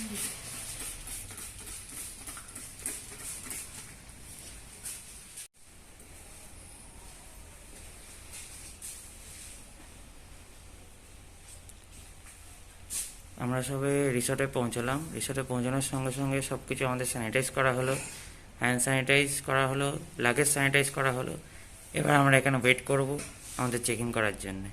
আমরা সবে রিসর্টে পৌঁছলাম। রিসর্টে পৌঁছানোর সঙ্গে সঙ্গে সব কিছু আমাদের স্যানিটাইজ করা হলো, হ্যান্ড স্যানিটাইজ করা হলো, লাগেজ স্যানিটাইজ করা হলো। এবার আমরা এখানে ওয়েট করব আমাদের চেক ইন করার জন্য।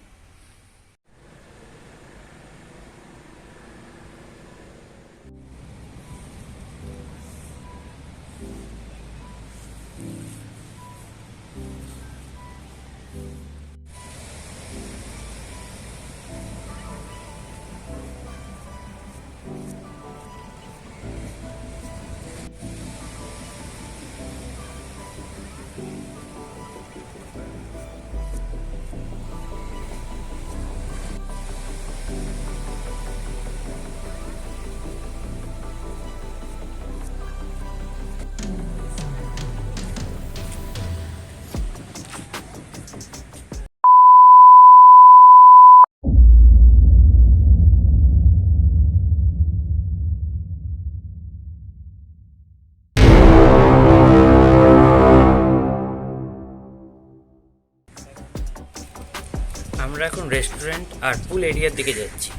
আমরা এখন রেস্টুরেন্ট আর পুল এরিয়ার দিকে যাচ্ছি।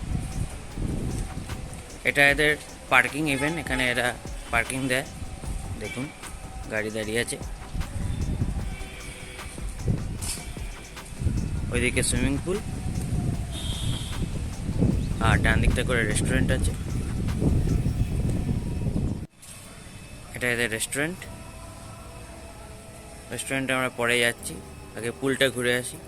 এটা এদের পার্কিং ইভেন্ট, এখানে এরা পার্কিং দেয়। দেখুন গাড়ি দাঁড়িয়ে আছে। ওইদিকে সুইমিং পুল আর ডান দিকটা করে রেস্টুরেন্ট আছে। এটা এদের রেস্টুরেন্ট। রেস্টুরেন্টে আমরা পরে যাচ্ছি, আগে পুলটা ঘুরে আসি।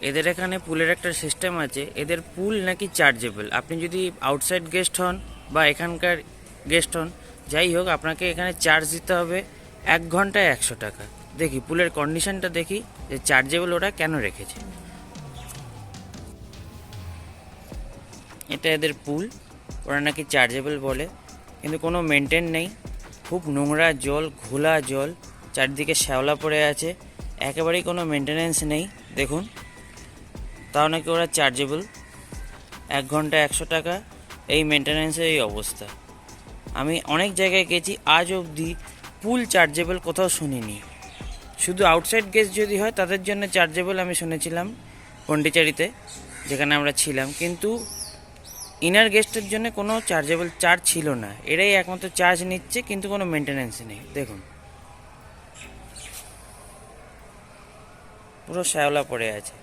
এদের এখানে পুলের একটা সিস্টেম আছে, এদের পুল নাকি চার্জেবল। আপনি যদি আউটসাইড গেস্ট হন বা এখানকার গেস্ট হন, যাই হোক, আপনাকে এখানে চার্জ দিতে হবে 1 ঘন্টায় 100 টাকা। দেখি পুলের কন্ডিশনটা দেখি যে চার্জেবল ওরা কেন রেখেছে। এটা এদের পুল, ওরা নাকি চার্জেবল বলে, কিন্তু কোনো মেনটেন নেই। খুব নোংরা জল, ঘোলা জল, চারদিকে শ্যাওলা পড়ে আছে, একেবারেই কোনো মেনটেনেন্স নেই। দেখুন, তাও নাকি ওরা চার্জেবল। 1 ঘন্টায় 100 টাকা, এই মেনটেন্যান্সের এই অবস্থা। আমি অনেক জায়গায় গেছি, আজ অবধি পুল চার্জেবল কোথাও শুনিনি। শুধু আউটসাইড গেস্ট যদি হয় তাদের জন্য চার্জেবল আমি শুনেছিলাম পন্ডিচেরিতে, যেখানে আমরা ছিলাম, কিন্তু ইনার গেস্টের জন্য কোনো চার্জেবল চার্জ ছিল না। এরাই একমাত্র চার্জ নিচ্ছে, কিন্তু কোনো মেনটেন্যান্স নেই। দেখুন পুরো শ্যাওলা পড়ে আছে।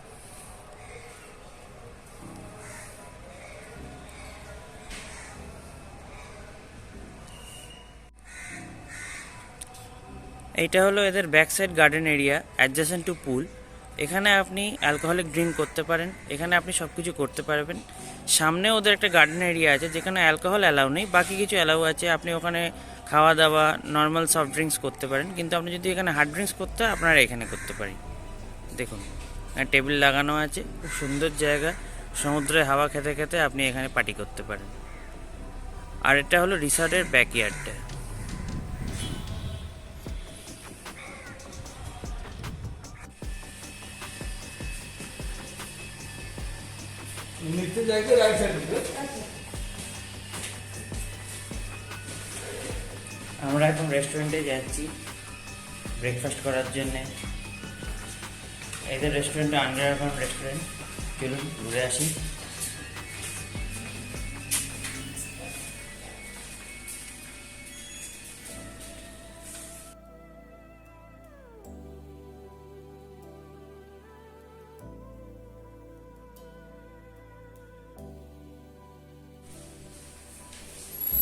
এইটা হলো এদের back side garden area adjacent two পুল। এখানে আপনি অ্যালকোহলিক ড্রিঙ্ক করতে পারেন, এখানে আপনি সব কিছু করতে পারবেন। সামনে ওদের একটা গার্ডেন এরিয়া আছে যেখানে অ্যালকোহল অ্যালাউ নেই, বাকি কিছু অ্যালাউ আছে। আপনি ওখানে খাওয়া দাওয়া, নর্মাল সফট ড্রিঙ্কস করতে পারেন, কিন্তু আপনি যদি এখানে হার্ড ড্রিঙ্কস করতে হয় আপনারা এখানে করতে পারেন। দেখুন টেবিল লাগানো আছে, খুব সুন্দর জায়গা। সমুদ্রে হাওয়া খেতে খেতে আপনি এখানে পার্টি করতে পারেন। আর এটা হলো রিসর্টের ব্যাকইয়ার্ডটা। আমরা এখন রেস্টুরেন্টে যাচ্ছি ব্রেকফাস্ট করার জন্যে। এদের রেস্টুরেন্টটা আন্ডারগ্রাউন্ড রেস্টুরেন্ট। চলুন ঘুরে আসি।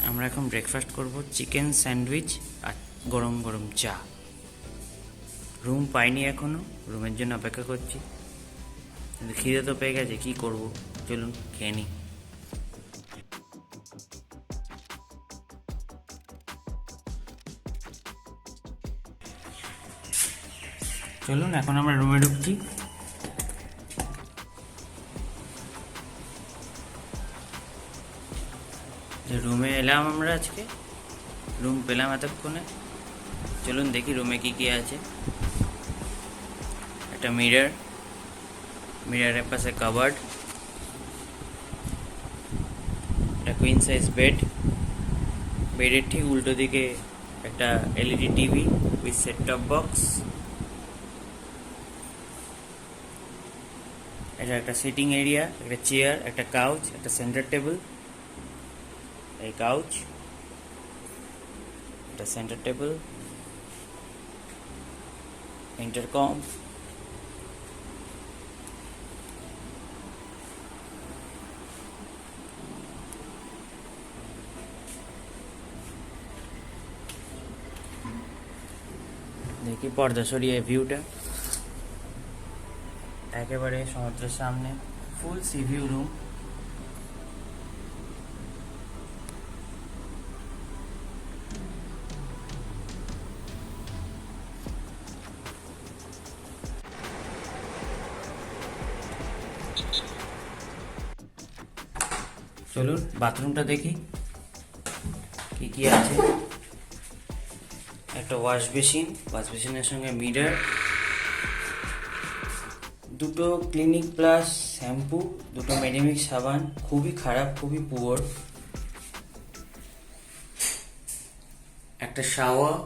আমরা এখন ব্রেকফাস্ট করব, চিকেন স্যান্ডউইচ আর গরম গরম চা। রুম পাইনি এখনও, রুমের জন্য অপেক্ষা করছি, কিন্তু খিদে তো পেয়ে গেছে, কী করব। চলুন খেয়ে নিই। চলুন এখন আমরা রুমে ঢুকছি। যে রুমে এলাম আমরা আজকে, রুম পেলাম এতক্ষণে। চলুন দেখি রুমে কী কী আছে। একটা মিরর, মিররের পাশে কাবার্ড, কুইন সাইজ বেড, বেডের ঠিক উল্টো দিকে একটা LED TV with set top box. এটা একটা সিটিং এরিয়া, একটা চেয়ার, একটা কাউচ, একটা সেন্টার টেবিল। এই কাউচ, একটা সেন্টার টেবিল, ইন্টারকম, দেখি পর্দা সরিয়ে ভিউটা একেবারে সমুদ্রের সামনে, ফুল সি ভিউ রুম। চলুন বাথরুমটা দেখি কি কি আছে। একটা ওয়াশ বেসিন, ওয়াশ বেসিনের সঙ্গে মিরর, দুটো ক্লিনিক প্লাস শ্যাম্পু, দুটো মেডিমিক্স সাবান, খুবই খারাপ, খুবই পুয়ার, একটা শাওয়ার,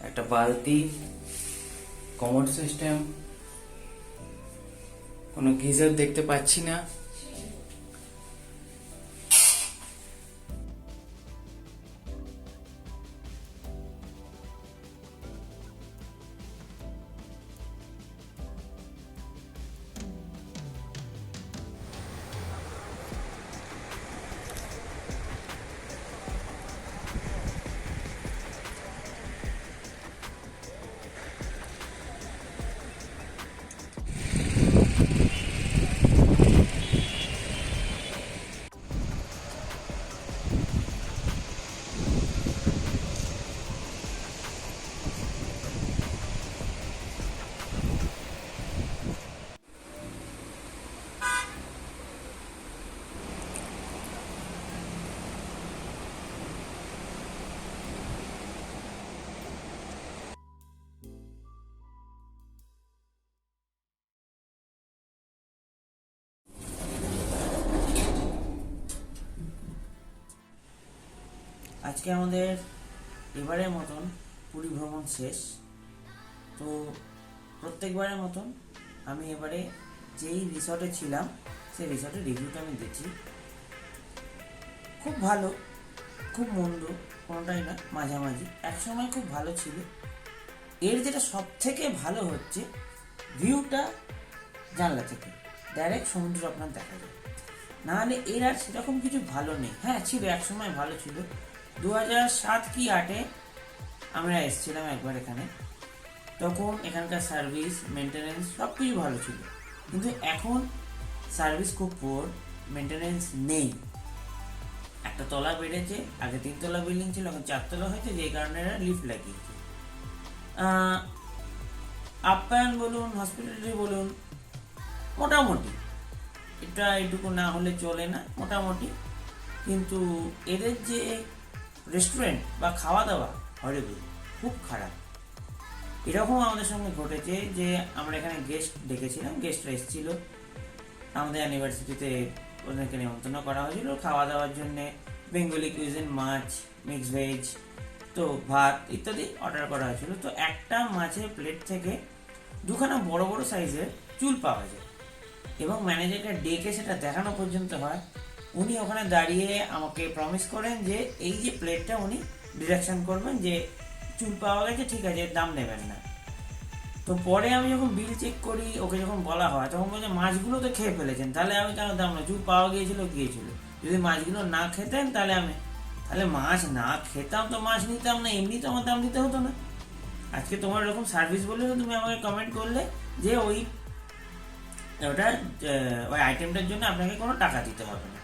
একটা বালতি, কমোড সিস্টেম, কোনো গিজার দেখতে পাচ্ছি না। আজকে আমাদের এবারের মতন পুরী ভ্রমণ শেষ। তো প্রত্যেকবারের মতন আমি এবারে যেই রিসর্টে ছিলাম সেই রিসর্টের রিভিউটা আমি দিচ্ছি। খুব ভালো, খুব মন্দ কোনোটাই না, মাঝামাঝি। একসময় খুব ভালো ছিল। এর যেটা সব থেকে ভালো হচ্ছে ভিউটা, জানলা থেকে ডাইরেক্ট সমুদ্র আপনার দেখা যায়। নাহলে এর আর সেরকম কিছু ভালো নেই। হ্যাঁ ছিল, একসময় ভালো ছিল। 2007 কি 2008-এ আমরা এসেছিলাম একবার এখানে, তখন এখানকার সার্ভিস, মেনটেনেন্স সব কিছু ভালো ছিল। কিন্তু এখন সার্ভিস খুব পুয়ার, মেনটেনেন্স নেই। একটা তলা বেড়েছে, আগে 3 তলা বিল্ডিং ছিল, এখন 4 তলা হয়েছে, যেই কারণে এরা লিফট লাগিয়েছে। আপ্যায়ন বলুন, হসপিটালিটি বলুন, মোটামুটি, এটা এইটুকু না হলে চলে না, মোটামুটি। কিন্তু এদের যে রেস্টুরেন্ট বা খাওয়া দাওয়া হরিবল, খুব খারাপ। এরকম আমাদের সঙ্গে ঘটেছে যে আমরা এখানে গেস্ট ডেকেছিলাম, গেস্টরা এসেছিল আমাদের অ্যানিভার্সারিতে, ওদেরকে নিমন্ত্রণ করা হয়েছিল খাওয়া দাওয়ার জন্যে। বেঙ্গলি কুইজিন, মাছ, মিক্স ভেজ, তো ভাত ইত্যাদি অর্ডার করা হয়েছিল। তো একটা মাছের প্লেট থেকে দুখানা বড় বড় সাইজের চুল পাওয়া যায়, এবং ম্যানেজারকে ডেকে সেটা দেখানো পর্যন্ত হয়। উনি ওখানে দাঁড়িয়ে আমাকে প্রমিস করেন যে এই যে প্লেটটা উনি ডিরেকশন করবেন, যে চুল পাওয়া গেছে, ঠিক আছে, দাম নেবেন না। তো পরে আমি যখন বিল চেক করি, ওকে যখন বলা হয়, তখন বলছে মাছগুলো তো খেয়ে ফেলেছেন, তাহলে আমি কেন দাম না, চুল পাওয়া গিয়েছিল। যদি মাছগুলো না খেতেন তাহলে মাছ না খেতাম তো মাছ নিতাম না, এমনি তো আমার দাম দিতে হতো না। আজকে তোমার এরকম সার্ভিস বলে তো তুমি আমাকে কমেন্ট করলে যে ওই আইটেমটার জন্য আপনাকে কোনো টাকা দিতে হবে না,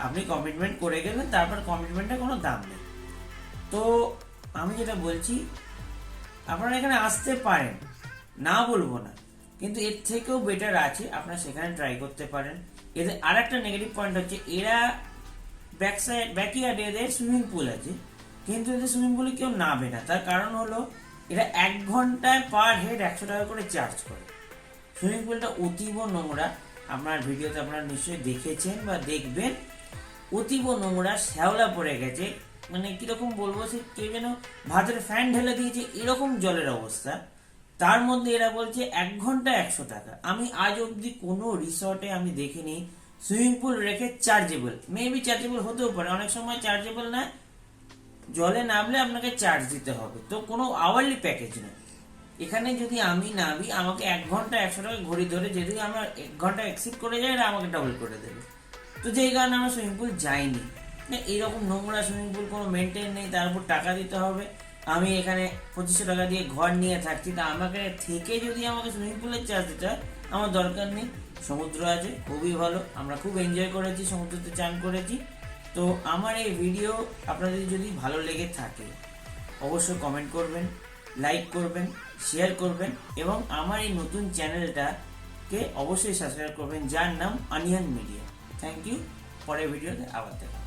আপনি কমিটমেন্ট করে গেলেন, তারপর কমিটমেন্টের কোনো দাম নেই। তো আমি যেটা বলছি, আপনারা এখানে আসতে পারেন, না বলবো না, কিন্তু এর থেকেও বেটার আছে, আপনারা সেখানে ট্রাই করতে পারেন। এদের আর একটা নেগেটিভ পয়েন্ট হচ্ছে, এরা ব্যাকইয়ার্ডে এদের সুইমিং পুল আছে, কিন্তু এদের সুইমিং পুলে কেউ নামবে না। তার কারণ হলো এরা 1 ঘন্টায় পার হেড 100 টাকা করে চার্জ করে। সুইমিং পুলটা অতীব নোংরা, আপনার ভিডিওতে আপনারা নিশ্চয়ই দেখেছেন বা দেখবেন। অতীব নোংরা, শ্যাওলা পড়ে গেছে, মানে কিরকম বলবো, সে কেউ যেন ভাতের ফ্যান ঢেলে দিয়েছে এরকম জলের অবস্থা। তার মধ্যে এরা বলছে 1 ঘন্টা 100 টাকা। আমি আজ অবধি কোনো রিসর্টে আমি দেখিনি সুইমিং পুল রেখে চার্জেবল। মেবি চার্জেবল হতেও পারে, অনেক সময় চার্জেবল না, জলে নামলে আপনাকে চার্জ দিতে হবে, তো কোনো আওয়ারলি প্যাকেজ নয়। এখানে যদি আমি নামি, আমাকে 1 ঘন্টা 100 টাকা ঘড়ি ধরে, যদি আমার 1 ঘন্টা এক্সিড করে যায়, এরা আমাকে ডাবল করে দেবে। তো যেই কারণে আমরা সুইমিং পুল যাইনি। না, এইরকম নোংরা সুইমিং পুল, কোনো মেনটেন নেই, তার উপর টাকা দিতে হবে। আমি এখানে 2500 টাকা দিয়ে ঘর নিয়ে থাকছি, তা আমাকে থেকে যদি আমাকে সুইমিং পুলের চার্জ দিতে হয়, আমার দরকার নেই। সমুদ্র আছে, খুবই ভালো, আমরা খুব এনজয় করেছি, সমুদ্রতে চান করেছি। তো আমার এই ভিডিও আপনাদের যদি ভালো লেগে থাকে, অবশ্যই কমেন্ট করবেন, লাইক করবেন, শেয়ার করবেন, এবং আমার এই নতুন চ্যানেলটাকে অবশ্যই সাবস্ক্রাইব করবেন, যার নাম অনিয়ন মিডিয়া। Thank you. পরের ভিডিওতে আবার দেখা।